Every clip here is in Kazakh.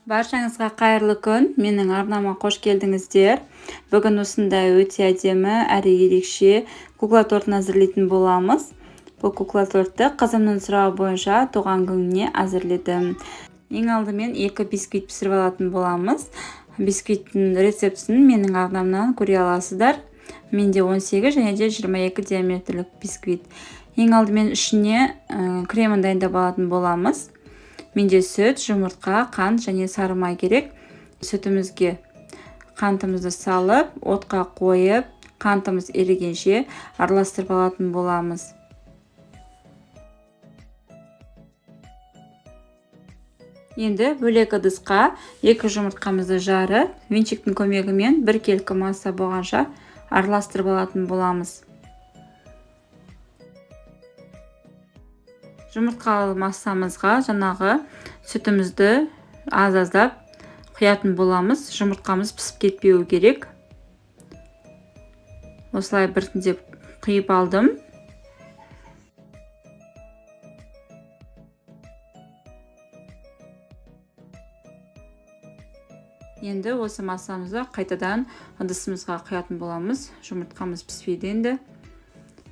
Баршаңызға қайырлы күн. Менің арнама қош келдіңіздер. Бүгін осындай өте әдемі әрі ерекше кукла тортын әзірлейтін боламыз. Бұл кукла тортты қызымның сұрауы бойынша туған күніне әзірледім. Ең алдымен 2 бисквит пісіріп алатын боламыз. Бисквиттің рецептісін менің арнамнан көре аласыздар. Менде 18 және де 22 диаметрлік бисквит. Ең алдымен ішіне кремін дайындап алатын боламыз. Менде сүт, жұмыртқа, қант және сары май керек. Сүтімізге қантымызды салып, отқа қойып, қантымыз ерігенше араластырып алатын боламыз. Енді бөлек ыдысқа 2 жұмыртқамызды жарып, венчиктің көмегімен біркелкі масса болғанша араластырып алатын боламыз. Жұмыртқалы массамызға жаңағы сүтімізді аз-аздап құятын боламыз. Жұмыртқамыз пісіп кетпеуі керек. Осылай біртіндеп құйып алдым. Енді осы массамызды қайтадан ыдысымызға құятын боламыз. Жұмыртқамыз піспейді енді.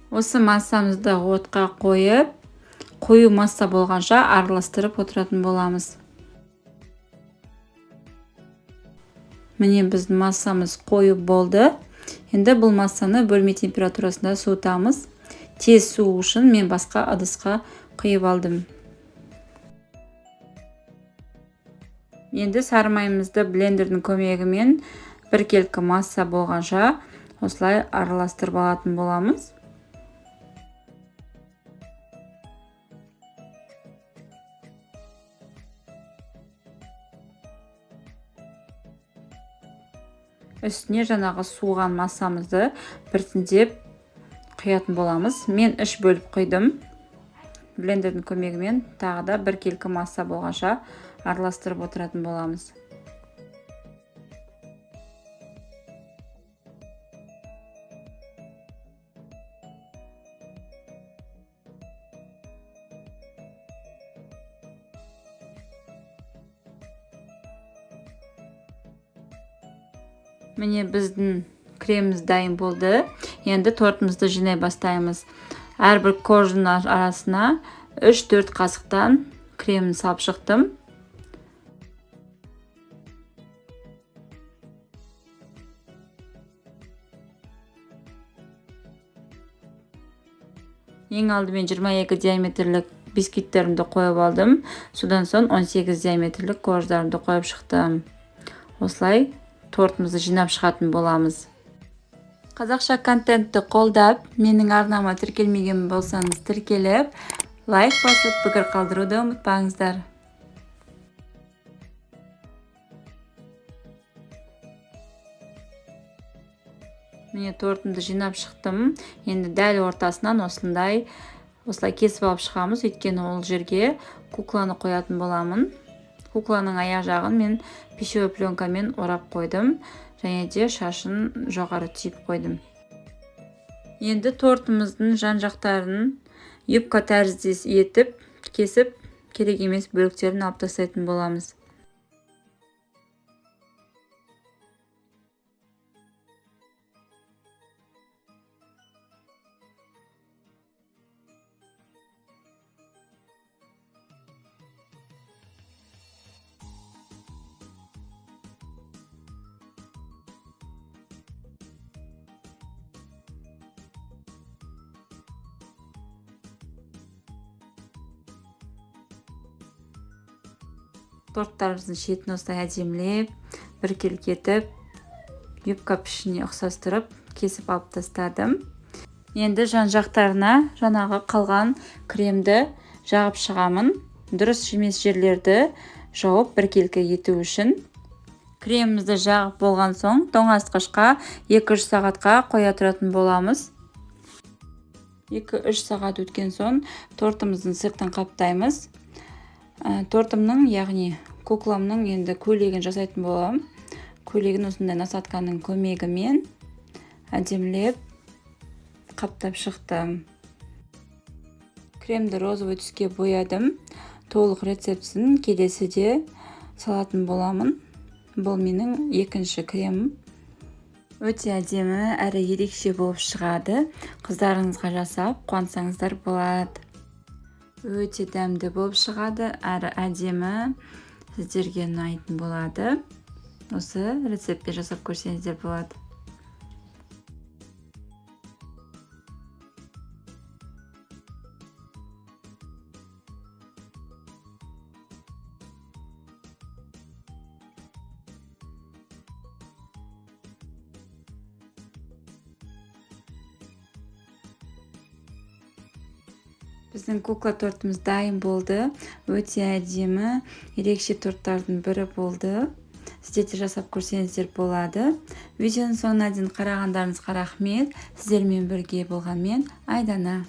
Осы массамызды отқа қойып, қою масса болғанша араластырып отыратын боламыз. Міне біздің массамыз қою болды. Енді бұл массаны бөлме температурасында суытамыз. Тез суу үшін мен басқа ыдысқа құйып алдым. Енді сары майымызды блендердің көмегімен біркелкі масса болғанша осылай араластырып алатын боламыз. Үстіне жаңағы суыған массамызды біртіндеп құятын боламыз. Мен 3 бөліп құйдым. Блендердің көмегімен тағы да біркелкі масса болғанша араластырып отыратын боламыз. Міне біздің креміміз дайын болды. Енді тортымызды жинай бастаймыз. Әрбір корждың арасына 3-4 қасықтан кремін салып шықтым. Ең алдымен 22 диаметрлік бисквиттерімді қойып алдым. Содан соң 18 диаметрлік корждарымды қойып шықтым. Осылай тортымызды жинап шығатын боламыз. Қазақша контентті қолдап, менің арнама тіркелмеген болсаңыз тіркеліп, лайк басып, пікір қалдыруды ұмытпаңыздар. Міне тортымды жинап шықтым. Енді дәл ортасынан осылай кесіп алып шығамыз, өйткені ол жерге кукланы қоятын боламын. Кукланың аяқ жағын мен пищевой пленкамен орап қойдым, және де шашын жоғары түйіп қойдым. Енді тортымыздың жан жақтарын юбка тәріздес етіп, кесіп, керек емес бөліктерін алып тастайтын боламыз. Торттарымыздың шетін осылай әдемілеп, біркелкі етіп, юбка пішініне ұқсастырып, кесіп алып тастадым. Енді жан жақтарына жаңағы қалған кремді жағып шығамын. Дұрыс емес жерлерді жауып біркелкі ету үшін. Кремімізді жағып болған соң тоңазытқышқа 2-3 сағатқа қоя тұратын боламыз. 2-3 сағат өткен соң тортымыздың сыртын қаптаймыз. Тортымның, яғни кукламның енді көйлегін жасайтын боламын. Көйлегін осындай насатканың көмегімен әдемілеп қаптап шықтым. Кремді розовый түске боядым. Толық рецептісін келесіде салатын боламын. Бұл менің екінші кремім. Өте әдемі әрі ерекше болып шығады. Қыздарыңызға жасап қуансаңыздар болады. Өте дәмді болып шығады, әрі әдемі, сіздерге ұнайтын болады. Осы рецептпен жасап көрсеңіздер болады. Біздің кукла тортымыз дайын болды. Өте әдемі, ерекше торттардың бірі болды. Сіздер де жасап көрсеңіздер болады. Видеоның соңына дейін қарағандарыңызға рахмет. Сіздермен бірге болғанмен Айдана.